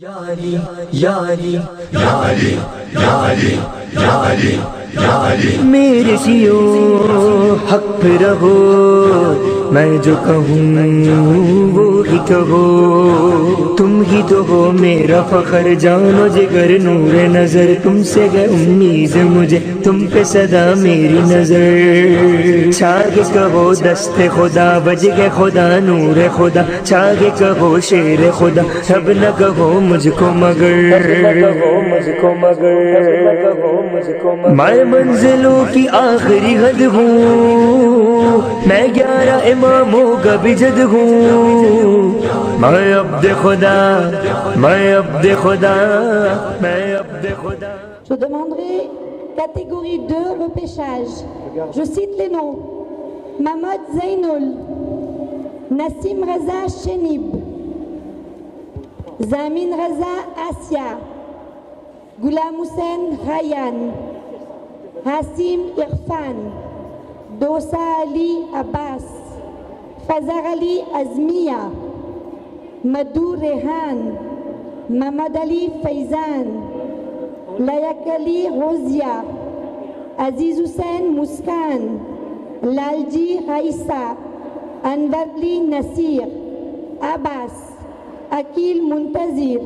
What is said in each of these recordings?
यारी यारी यारी यारी यारी यारी मेरे जियो हक पे रहो, मैं जो कहूँ वो ही कहो। तुम ही तो हो मेरा फखर, जानो जिगर नूर नजर। तुमसे है उम्मीद मुझे, तुम पे सदा मेरी नजर। छागे कहो दस्ते खुदा, बज गए खुदा नूर खुदा। छागे कहो शेर खुदा, अब न कहो मुझको मगर। मैं मंजिलों की आखिरी हद हूँ, मैं 11 इमामों का भी जद हूँ। मैं अब्द खुदा, मैं अब्द खुदा, मैं अब्द खुदा। Je demanderai catégorie 2 repêchage. Je cite les noms: Mahmoud Zainoul, Nassim Raza Chenib, Zamin Raza Asia, Ghulam Hussein Rayyan, Hassim Irfan, Dosa Ali Abbas, Fazar Ali Azmiya, Madou Rehan, Mahmoud Ali Faizan, Layak Ali Rozia, Aziz Hussein Muskan, Lalji Raissa, Anwarli Nasir, Abbas, Akil Muntazir,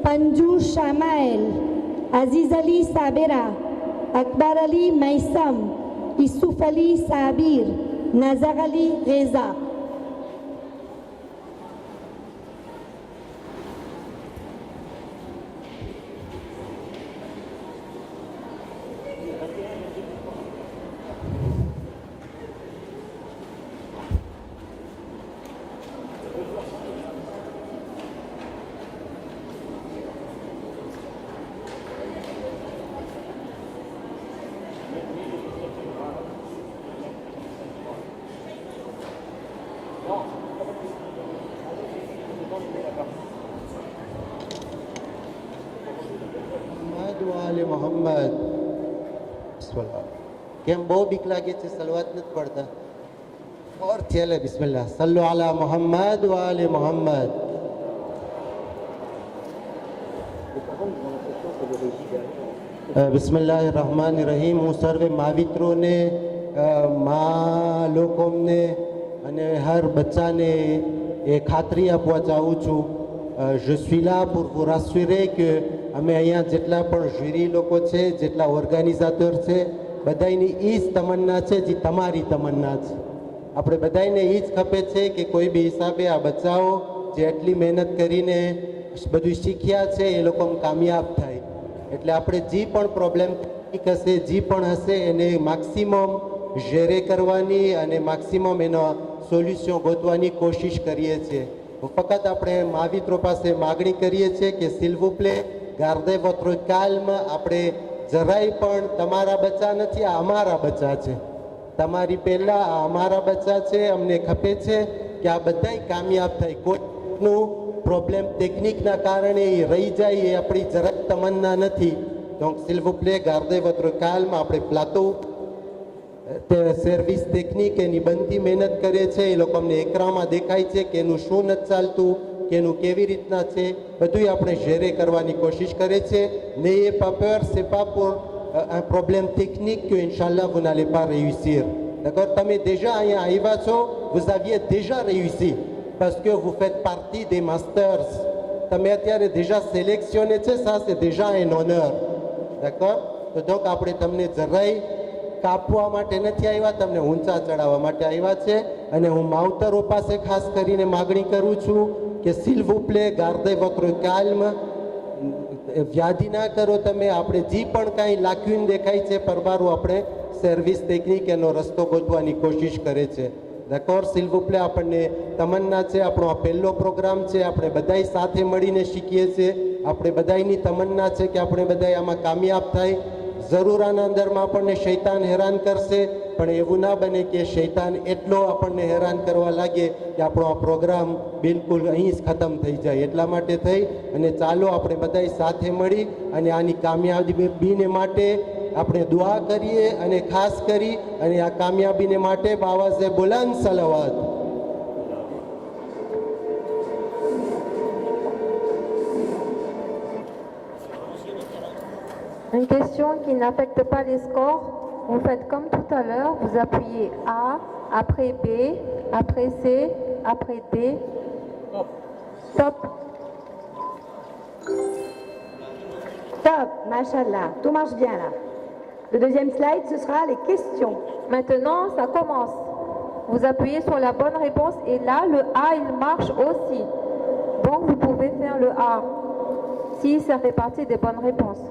Panju Shamael, Aziz Ali Sabera, Akbar Ali Maisam, Issouf Ali Sabir, Nazar Ali Reza. Mohammad કેમ બહુ બીક લાગે છે? સલવાત નથી પડતા और થેલે બિસ્મિલ્લાહ સલ્લુ અલા મુહમ્મદ વ આલે મુહમ્મદ। બિસ્મિલ્લાહિર રહમાનિર રહીમ। હું સર્વે માવિત્રોને, મા લોકોને અને હર બચ્ચાને એ ખાતરી આપવા ચાહું છું। je suis là pour vous rassurer que અમે અહીંયા જેટલા પણ જ્યુરી લોકો છે, જેટલા ઓર્ગેનાઇઝેટર છે, બધાની એ જ તમન્ના છે જે તમારી તમન્ના છે। આપણે બધાને એ જ ખપે છે કે કોઈ બી હિસાબે આ બચ્ચાઓ જે આટલી મહેનત કરીને બધું શીખ્યા છે એ લોકો કામયાબ થાય। એટલે આપણે જે પણ પ્રોબ્લેમ હશે, જે પણ હશે એને મેક્સિમમ ઝેરે કરવાની અને મેક્સિમમ એનો સોલ્યુશન ગોતવાની કોશિશ કરીએ છીએ। ફક્ત આપણે માવિત્રો પાસે માગણી કરીએ છીએ કે s'il vous plaît gardez votre calme। આપણે જરાય પણ તમારા બચ્ચા નથી, આ અમારા બચ્ચા છે। તમારી પહેલાં આ અમારા બચ્ચા છે। અમને ખપે છે કે આ બધાય કામયાબ થાય। કોઈનું પ્રોબ્લેમ ટેકનિકના કારણે એ રહી જાય એ આપણી જરાય તમન્ના નથી। donc s'il vous plaît gardez votre calme। આપણે પ્લાટો સર્વિસ ટેકનિક એની બનતી મહેનત કરે છે। એ લોકો અમને એકરામાં દેખાય છે કે એનું શું નથી ચાલતું, કે એનું કેવી રીતના છે, બધું આપણે ઝેરે કરવાની કોશિશ કરે છે। n'ayez pas peur, c'est pas pour un problème technique que Inch'Allah vous n'allez pas réussir, d'accord? તમે déjà અહીંયા આવ્યા છો, vous aviez déjà réussi parce que vous faites partie des masters। તમે અત્યારે déjà sélectionné છે, ça c'est déjà un honneur, d'accord? તો donc આપણે તમને જરાય કાપવા માટે નથી આવ્યા, તમને ઊંચા ચડાવવા માટે આવ્યા છે। અને હું માવતરો પાસે ખાસ કરીને માગણી કરું છું કે s'il vous plaît gardez votre calme। વ્યાધિ ના કરો તમે। આપણે જે પણ કાંઈ લાખ્યુન દેખાય છે પરબારું આપણે સર્વિસ ટેકનિક એનો રસ્તો ગોતવાની કોશિશ કરે છે, d'accord? s'il vous plaît આપણને તમન્ના છે, આપણો આ પહેલો પ્રોગ્રામ છે, આપણે બધાય સાથે મળીને શીખીએ છીએ। આપણે બધાયની તમન્ના છે કે આપણે બધાય આમાં કામયાબ થાય। જરૂર આના અંદરમાં આપણને શૈતાન હેરાન કરશે, પણ એવું ના બને કે શૈતાન એટલો આપણને હેરાન કરવા લાગે કે આપણો આ પ્રોગ્રામ બિલકુલ અહીં જ ખતમ થઈ જાય। એટલા માટે થઈ અને ચાલો આપણે બધાય સાથે મળી અને આની કામયાબીને માટે આપણે દુઆ કરીએ અને ખાસ કરી અને આ કામયાબીને માટે બાવાઝે બુલંદ સલાવત। Une question qui n'affecte pas les scores. Vous faites comme tout à l'heure, vous appuyez A, après B, après C, après D. Stop. Top, machallah, tout marche bien là. Le deuxième slide, ce sera les questions. Maintenant, ça commence. Vous appuyez sur la bonne réponse et là, le A, il marche aussi. Donc, vous pouvez faire le A si ça fait partie des bonnes réponses.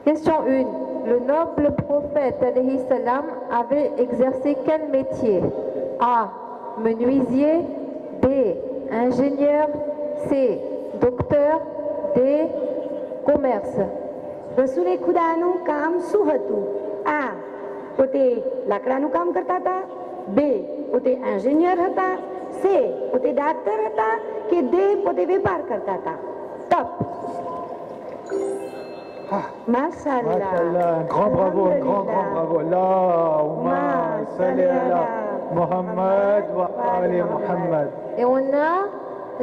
Question 1. Le noble prophète alayhi salam avait exercé quel métier? A. Menuisier. B. Ingénieur. C. Docteur. D. Commerce. રસૂલે ખુદાનું કામ શું હતું? આ પોતે લાકડાનું કામ કરતા હતા, બે પોતે એન્જિનિયર હતા, સે પોતે ડાક્ટર હતા કે દે પોતે વેપાર કરતા હતા. ટપ. માશાલ્લાહ. Machallah, un grand bravo, un grand bravo. Allahumma salli ala Muhammad wa ali Muhammad. Et on a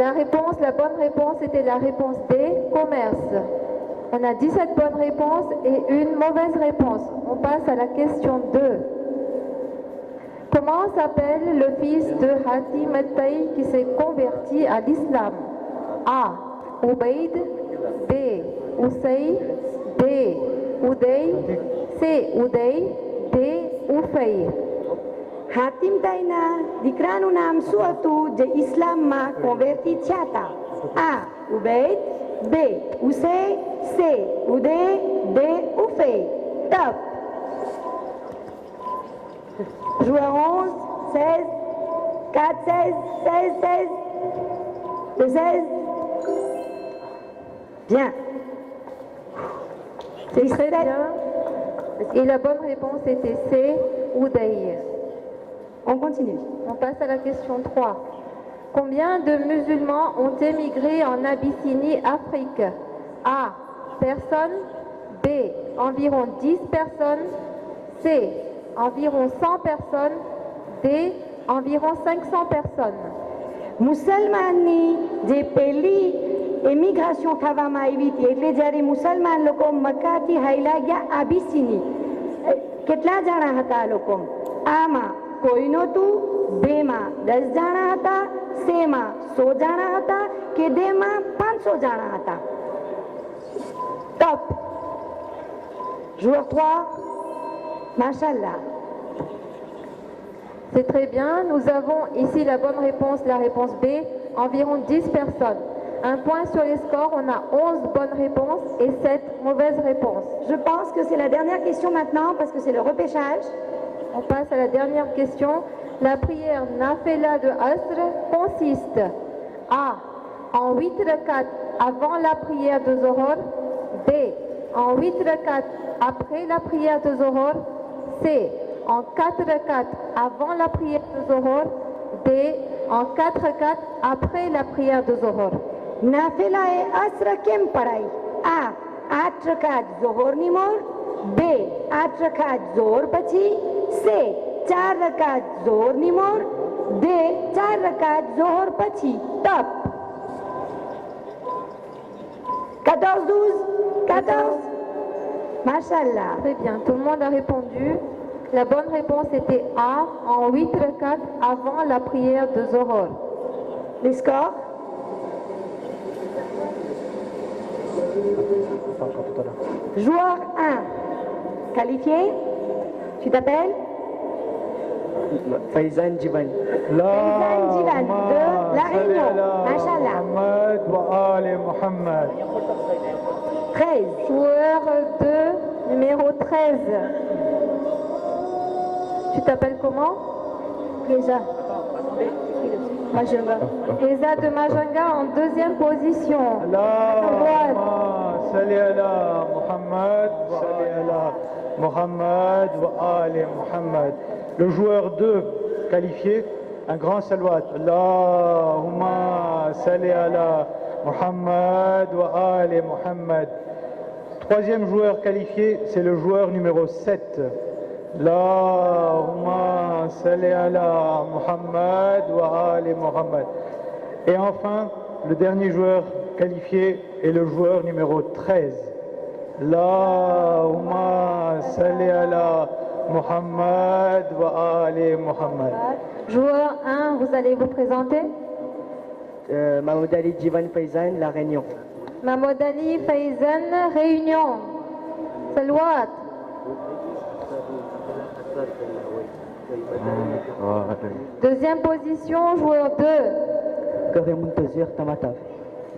la réponse, la bonne réponse était la réponse D, commerce. On a 17 bonnes réponses et une mauvaise réponse. On passe à la question 2. Comment s'appelle le fils de Hatim al-Taï qui s'est converti à l'islam? A. Ubayd. B. Usay. D. Uday. C. Uday. D. Ufay. Hatim તાઈના દીકરાનું નામ શું હતું જે ઇસ્લામમાં કોન્વર્ટી થયા હતા? આ ઉબૈદ, બે ઉસે, સે ઉદે, દે ઉફે. Top. Joueur 11, 16, 4, 16, 16, 16, 2, 16. Bien. C'est très bien. Et la bonne réponse était C. Uday. On continue. On passe à la question 3. Combien de musulmans ont émigré en Abyssinie, Afrique? A. Personnes. B. Environ 10 personnes. C. Environ 100 personnes. D. Environ 500 personnes. મુસલમાનની જે પહેલી એમિગ્રેશન થવામાં આવી હતી એટલે જ્યારે મુસલમાન લોકો મક્કાથી હાઈલા ગયા આબીસીની કેટલા જણા હતા આ લોકો? આમાં કોઈ નહોતું, બેમાં 10 જણા હતા, સેમાં 100 જણા હતા કે દેમાં 500 જણા હતા. Top. Joueur 3, machallah. C'est très bien. Nous avons ici la bonne réponse, la réponse B, environ 10 personnes. Un point sur les scores, on a 11 bonnes réponses et 7 mauvaises réponses. Je pense que c'est la dernière question maintenant parce que c'est le repêchage. On passe à la dernière question. La prière Nafela de Asr consiste A. En 8 rakat avant la prière de Zohor. B. En 8 rakat après la prière de Zohor. C. En 4 rakat avant la prière de Zohor. D. En 4 rakat après la prière de Zohor. નાફેલા એ અસ્ર કેમ પડાય? આ 8 રકાત ઝોહરની મોર, બે 8 રકાત ઝોહર પછી, સે 4 રકાત ઝોહરની મોર, દે 4 રકાત ઝોહર પછી. ટપ. 14-12, 14. Machallah. Très bien, tout le monde a répondu. La bonne réponse était A, en 8 rakat avant la prière de Zohor. Les scores? Joueur 1, qualifié. Tu t'appelles? Faizan Jivan. Faizan Jivan de La Réunion. Machallah. Muhammad wa ali Muhammad. 13. Joueur 2, numéro 13. Tu t'appelles comment? Reza. Majanga. Reza de Majanga en deuxième position. Allahumma salli ala Muhammad wa ala Muhammad wa ali Muhammad. Le joueur 2 qualifié, un grand salawat. Allahumma salli ala Muhammad wa ali Muhammad. Troisième joueur qualifié, c'est le joueur numéro 7. Allahumma salli ala Muhammad wa ali Muhammad. Et enfin, le dernier joueur qualifié est le joueur numéro 13. Allahumma salli ala Muhammad wa ali Muhammad. Joueur 1, vous allez vous présenter. Mahmoud Ali Jivan Faizan, La Réunion. Mahmoud Ali Faizan, Réunion. Salwat. Deuxième position, joueur 2. Karim Muntazir Tamataf.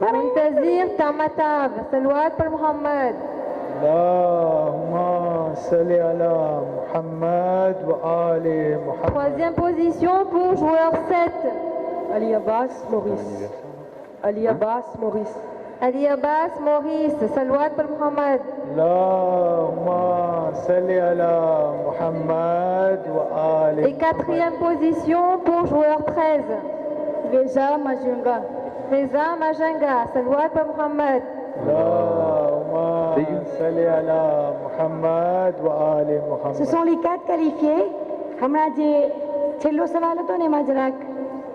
Muntazir Tamatav. Salwat pour Mohamed. Allahumma salli ala Muhammad wa ali Muhammad. Troisième position pour joueur 7. Ali Abbas Maurice. Ali Abbas Maurice. Ali Abbas Maurice. Salwat pour Mohamed. Allahumma salli ala Muhammad wa ali. Et quatrième position pour joueur 13. Reza Majunga. Reza Majenga. Salwat pour Mohamed. Allahumma salli ala Muhammad wa ali Ce Muhammad. sont les 4 qualifiés. હમણાં જે છેલ્લો સવાલ હતો ને એમાં જરાક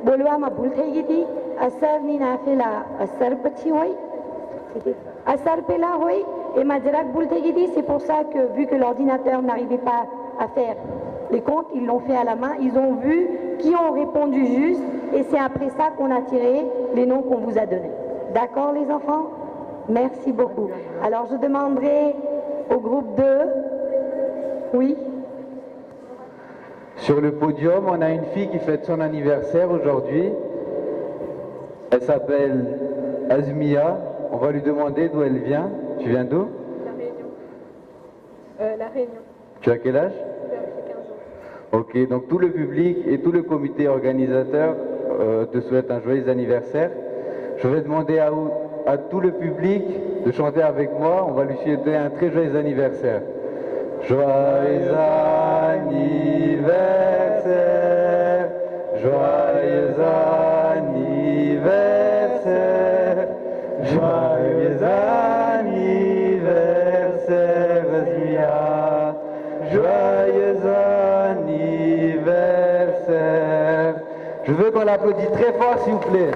બોલવામાં ભૂલ થઈ ગઈ હતી. અસરની નાફેલા અસર પછી હોય, અસર પહેલા હોય, એમાં જરાક ભૂલ થઈ ગઈ હતી. C'est pour ça que vu que l'ordinateur n'arrivait pas à faire les comptes, ils l'ont fait à la main. Ils ont vu qui ont répondu juste et c'est après ça qu'on a tiré les noms qu'on vous a donnés. D'accord les enfants? Merci beaucoup. Alors je demanderai au groupe 2. Oui. Sur le podium, on a une fille qui fête son anniversaire aujourd'hui. Elle s'appelle Azmia. On va lui demander d'où elle vient. Tu viens d'où? La Réunion. Tu as quel âge? J'ai 15 ans. Ok, donc tout le public et tout le comité organisateur te souhaitent un joyeux anniversaire. Je vais demander à tout le public de chanter avec moi. On va lui souhaiter un très joyeux anniversaire. Joyeux anniversaire, joyeux anniversaire, joyeux anniversaire, Azmia, joyeux anniversaire. Je veux qu'on l'applaudisse très fort, s'il vous plaît.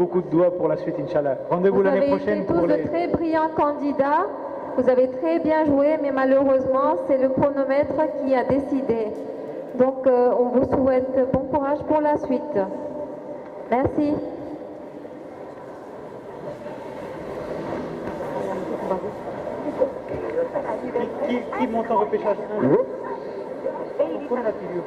Beaucoup de doigts pour la suite, Inch'Allah. Rendez-vous Vous l'année avez prochaine été tous pour de les... très brillants candidats. Vous avez très bien joué, mais malheureusement, c'est le chronomètre qui a décidé. Donc, on vous souhaite bon courage pour la suite. Merci. Qui monte en repêchage? Pourquoi on a figure?